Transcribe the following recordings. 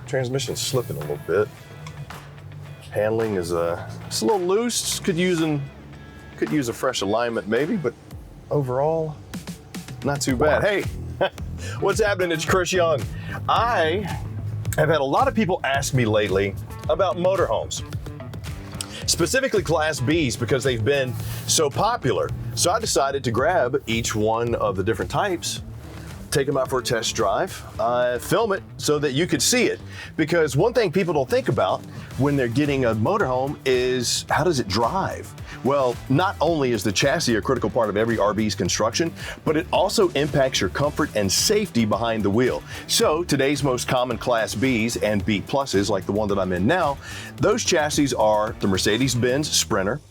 Transmission's slipping a little bit. Handling is it's a little loose. Could use a fresh alignment maybe, but overall, not too bad. Hey, what's happening? It's Chris Young. I have had a lot of people ask me lately about motorhomes, specifically Class Bs, because they've been so popular. So I decided to grab each one of the different types, take them out for a test drive, film it so that you could see it. Because one thing people don't think about when they're getting a motorhome is, how does it drive? Well, not only is the chassis a critical part of every RV's construction, but it also impacts your comfort and safety behind the wheel. So today's most common Class Bs and B pluses, like the one that I'm in now, those chassis are the Mercedes-Benz Sprinter,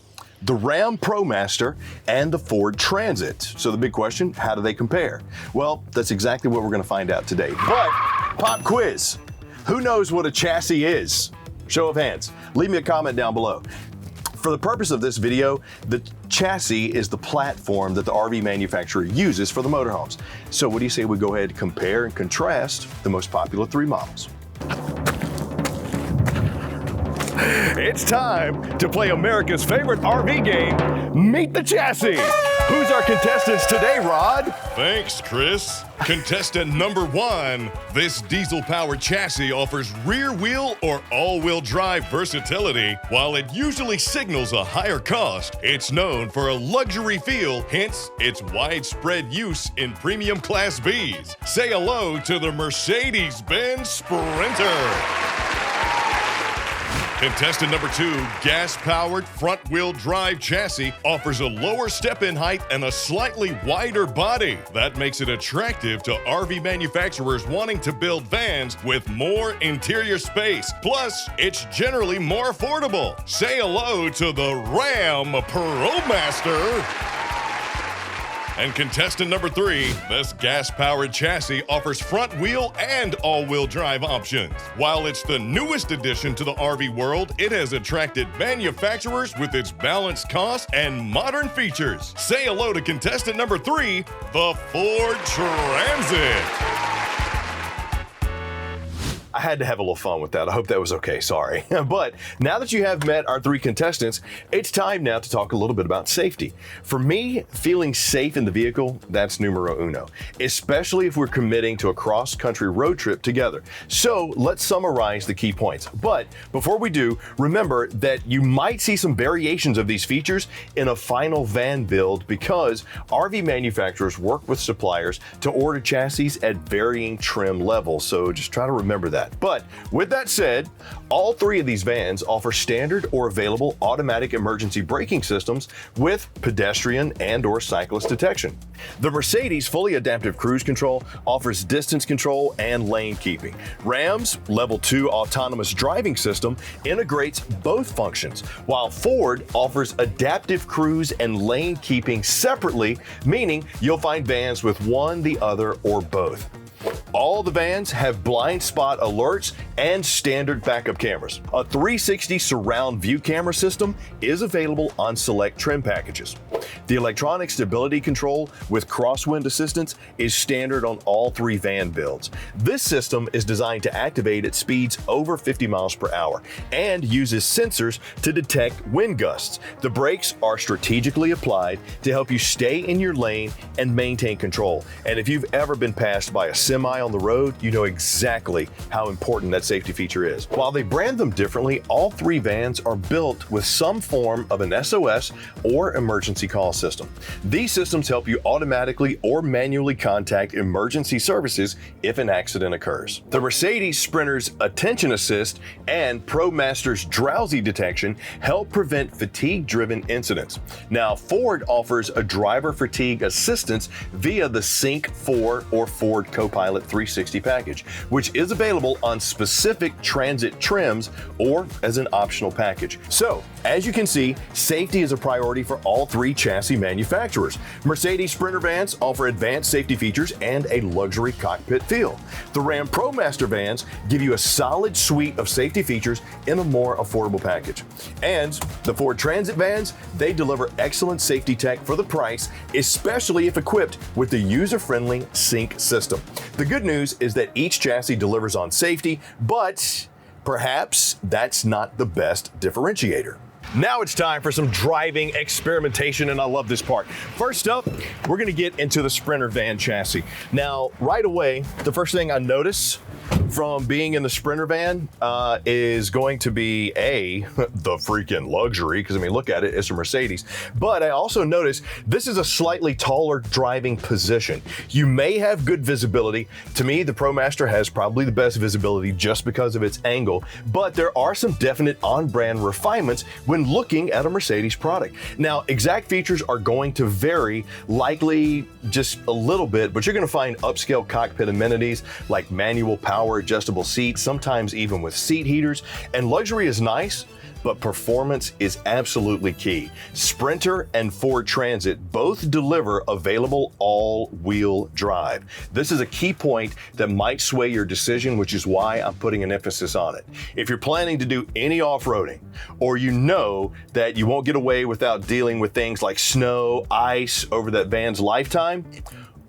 the Ram ProMaster, and the Ford Transit. So the big question, how do they compare? Well, that's exactly what we're gonna find out today. But, pop quiz. Who knows what a chassis is? Show of hands. Leave me a comment down below. For the purpose of this video, the chassis is the platform that the RV manufacturer uses for the motorhomes. So what do you say we go ahead and compare and contrast the most popular three models? It's time to play America's favorite RV game, Meet the Chassis. Who's our contestants today, Rod? Thanks, Chris. Contestant number 1. This diesel-powered chassis offers rear-wheel or all-wheel drive versatility. While it usually signals a higher cost, it's known for a luxury feel, hence its widespread use in premium Class Bs. Say hello to the Mercedes-Benz Sprinter. Contestant number 2, gas-powered front-wheel drive chassis offers a lower step-in height and a slightly wider body. That makes it attractive to RV manufacturers wanting to build vans with more interior space. Plus, it's generally more affordable. Say hello to the Ram ProMaster. And contestant number 3, this gas-powered chassis offers front-wheel and all-wheel drive options. While it's the newest addition to the RV world, it has attracted manufacturers with its balanced cost and modern features. Say hello to contestant number 3, the Ford Transit. I had to have a little fun with that. I hope that was okay, sorry. But now that you have met our 3 contestants, it's time now to talk a little bit about safety. For me, feeling safe in the vehicle, that's numero uno, especially if we're committing to a cross-country road trip together. So let's summarize the key points. But before we do, remember that you might see some variations of these features in a final van build because RV manufacturers work with suppliers to order chassis at varying trim levels. So just try to remember that. But with that said, all 3 of these vans offer standard or available automatic emergency braking systems with pedestrian and/or cyclist detection. The Mercedes fully adaptive cruise control offers distance control and lane keeping. Ram's level 2 autonomous driving system integrates both functions, while Ford offers adaptive cruise and lane keeping separately, meaning you'll find vans with one, the other, or both. All the vans have blind spot alerts and standard backup cameras. A 360 surround view camera system is available on select trim packages. The electronic stability control with crosswind assistance is standard on all 3 van builds. This system is designed to activate at speeds over 50 miles per hour and uses sensors to detect wind gusts. The brakes are strategically applied to help you stay in your lane and maintain control. And if you've ever been passed by a semi on the road, you know exactly how important that safety feature is. While they brand them differently, all 3 vans are built with some form of an SOS or emergency call system. These systems help you automatically or manually contact emergency services if an accident occurs. The Mercedes Sprinter's Attention Assist and ProMaster's Drowsy Detection help prevent fatigue-driven incidents. Now, Ford offers a driver fatigue assistance via the Sync 4 or Ford Copilot 360 package, which is available on specific Transit trims or as an optional package. So, as you can see, safety is a priority for all 3 chassis manufacturers. Mercedes Sprinter vans offer advanced safety features and a luxury cockpit feel. The Ram ProMaster vans give you a solid suite of safety features in a more affordable package. And the Ford Transit vans, they deliver excellent safety tech for the price, especially if equipped with the user-friendly sync system. The good news is that each chassis delivers on safety, but perhaps that's not the best differentiator. Now it's time for some driving experimentation, and I love this part. First up, we're gonna get into the Sprinter van chassis. Now, right away, the first thing I notice from being in the Sprinter van is going to be the freaking luxury, because I mean, look at it, it's a Mercedes. But I also notice this is a slightly taller driving position. You may have good visibility. To me, the ProMaster has probably the best visibility just because of its angle, but there are some definite on-brand refinements when looking at a Mercedes product. Now, exact features are going to vary, likely just a little bit, but you're gonna find upscale cockpit amenities like manual power adjustable seats, sometimes even with seat heaters. And luxury is nice, but performance is absolutely key. Sprinter and Ford Transit both deliver available all-wheel drive. This is a key point that might sway your decision, which is why I'm putting an emphasis on it. If you're planning to do any off-roading, or you know that you won't get away without dealing with things like snow, ice over that van's lifetime,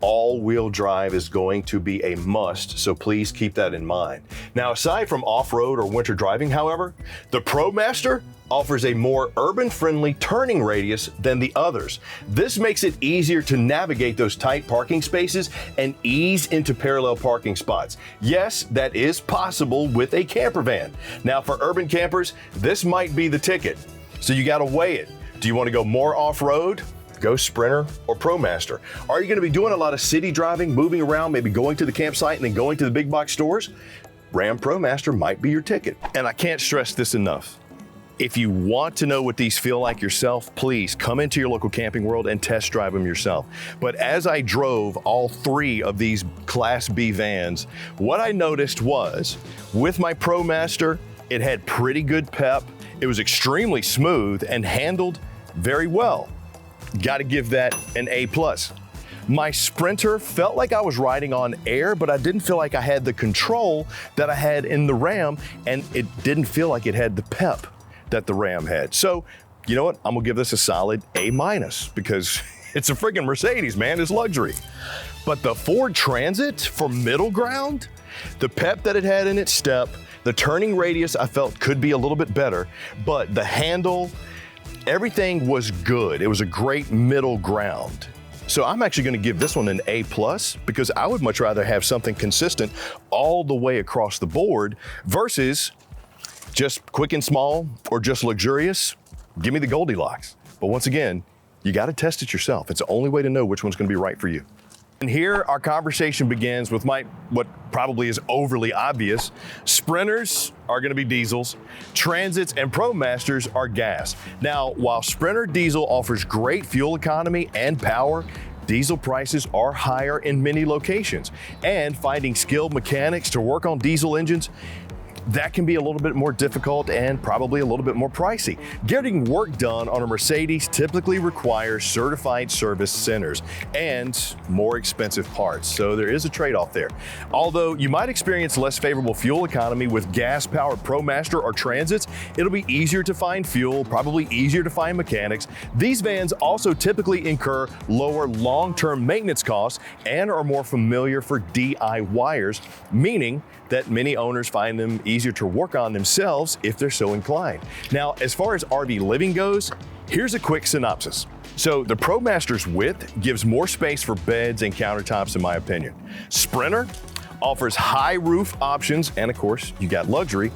all-wheel drive is going to be a must, so please keep that in mind. Now, aside from off-road or winter driving, however, the ProMaster offers a more urban-friendly turning radius than the others. This makes it easier to navigate those tight parking spaces and ease into parallel parking spots. Yes, that is possible with a camper van. Now, for urban campers, this might be the ticket, so you gotta weigh it. Do you wanna go more off-road? Go Sprinter or ProMaster. Are you going to be doing a lot of city driving, moving around, maybe going to the campsite and then going to the big box stores? Ram ProMaster might be your ticket. And I can't stress this enough. If you want to know what these feel like yourself, please come into your local Camping World and test drive them yourself. But as I drove all three of these Class B vans, what I noticed was with my ProMaster, it had pretty good pep. It was extremely smooth and handled very well. Got to give that an A+. My Sprinter felt like I was riding on air, but I didn't feel like I had the control that I had in the Ram, and it didn't feel like it had the pep that the Ram had. So, you know what? I'm gonna give this a solid A- because it's a friggin' Mercedes, man, it's luxury. But the Ford Transit for middle ground, the pep that it had in its step, the turning radius I felt could be a little bit better, but the handle, everything was good. It was a great middle ground. So I'm actually gonna give this one an A+, because I would much rather have something consistent all the way across the board versus just quick and small or just luxurious. Give me the Goldilocks. But once again, you gotta test it yourself. It's the only way to know which one's gonna be right for you. And here our conversation begins with what probably is overly obvious. Sprinters are gonna be diesels, Transits and ProMasters are gas. Now, while Sprinter diesel offers great fuel economy and power, diesel prices are higher in many locations. And finding skilled mechanics to work on diesel engines, that can be a little bit more difficult and probably a little bit more pricey. Getting work done on a Mercedes typically requires certified service centers and more expensive parts, so there is a trade-off there. Although you might experience less favorable fuel economy with gas-powered ProMaster or Transits, it'll be easier to find fuel, probably easier to find mechanics. These vans also typically incur lower long-term maintenance costs and are more familiar for DIYers, meaning that many owners find them easier to work on themselves if they're so inclined. Now, as far as RV living goes, here's a quick synopsis. So the ProMaster's width gives more space for beds and countertops, in my opinion. Sprinter offers high roof options, and of course, you got luxury.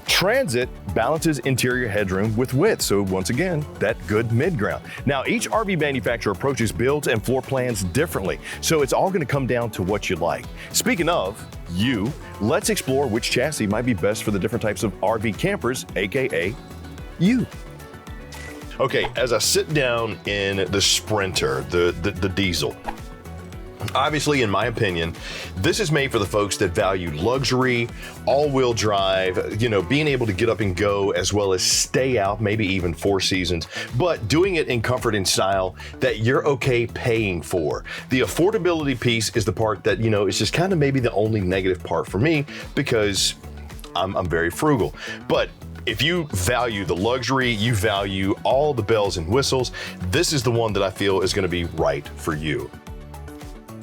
Transit balances interior headroom with width, so once again, that good mid-ground. Now, each RV manufacturer approaches builds and floor plans differently, so it's all gonna come down to what you like. Speaking of you, let's explore which chassis might be best for the different types of RV campers, AKA you. Okay, as I sit down in the Sprinter, the diesel, Obviously, in my opinion, this is made for the folks that value luxury, all-wheel drive, you know, being able to get up and go as well as stay out, maybe even 4 seasons, but doing it in comfort and style that you're okay paying for. The affordability piece is the part that, you know, is just kind of maybe the only negative part for me because I'm very frugal. But if you value the luxury, you value all the bells and whistles, this is the one that I feel is going to be right for you.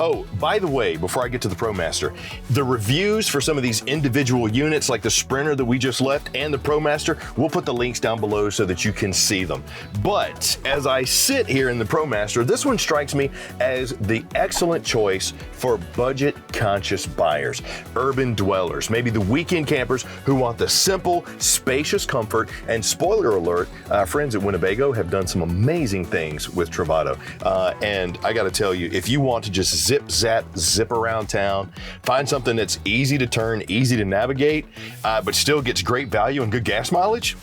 Oh, by the way, before I get to the ProMaster, the reviews for some of these individual units like the Sprinter that we just left and the ProMaster, we'll put the links down below so that you can see them. But as I sit here in the ProMaster, this one strikes me as the excellent choice for budget-conscious buyers, urban dwellers, maybe the weekend campers who want the simple, spacious comfort. And spoiler alert, friends at Winnebago have done some amazing things with Travato. And I gotta tell you, if you want to just zip around town, find something that's easy to turn, easy to navigate, but still gets great value and good gas mileage,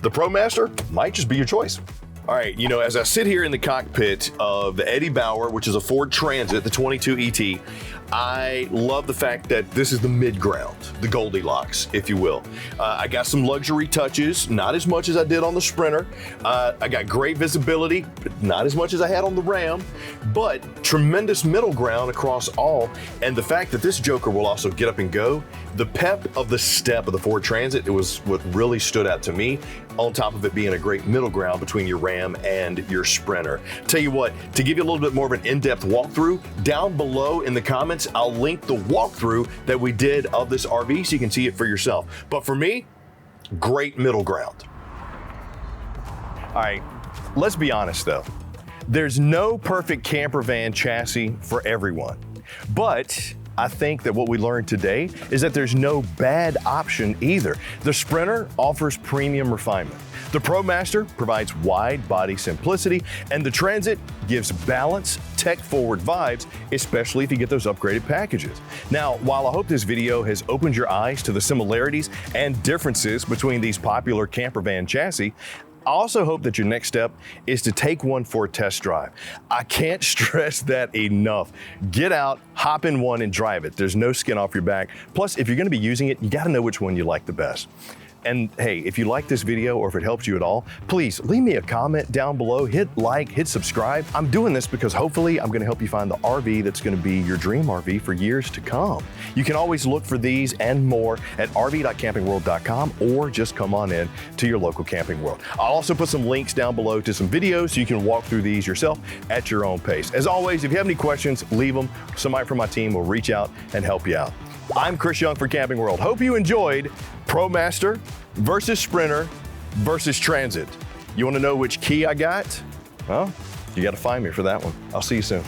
the ProMaster might just be your choice. All right, you know, as I sit here in the cockpit of the Eddie Bauer, which is a Ford Transit, the 22 ET, I love the fact that this is the mid-ground, the Goldilocks, if you will. I got some luxury touches, not as much as I did on the Sprinter. I got great visibility, but not as much as I had on the Ram, but tremendous middle ground across all. And the fact that this Joker will also get up and go, the pep of the step of the Ford Transit, it was what really stood out to me, on top of it being a great middle ground between your Ram and your Sprinter. Tell you what, to give you a little bit more of an in-depth walkthrough, down below in the comments, I'll link the walkthrough that we did of this RV so you can see it for yourself. But for me, great middle ground. All right, let's be honest though. There's no perfect camper van chassis for everyone, but I think that what we learned today is that there's no bad option either. The Sprinter offers premium refinement. The ProMaster provides wide body simplicity, and the Transit gives balance, tech-forward vibes, especially if you get those upgraded packages. Now, while I hope this video has opened your eyes to the similarities and differences between these popular camper van chassis, I also hope that your next step is to take one for a test drive. I can't stress that enough. Get out, hop in one and drive it. There's no skin off your back. Plus, if you're gonna be using it, you gotta know which one you like the best. And hey, if you like this video or if it helps you at all, please leave me a comment down below, hit like, hit subscribe. I'm doing this because hopefully I'm gonna help you find the RV that's gonna be your dream RV for years to come. You can always look for these and more at rv.campingworld.com or just come on in to your local Camping World. I'll also put some links down below to some videos so you can walk through these yourself at your own pace. As always, if you have any questions, leave them. Somebody from my team will reach out and help you out. I'm Chris Young for Camping World. Hope you enjoyed ProMaster versus Sprinter versus Transit. You want to know which key I got? Well, you got to find me for that one. I'll see you soon.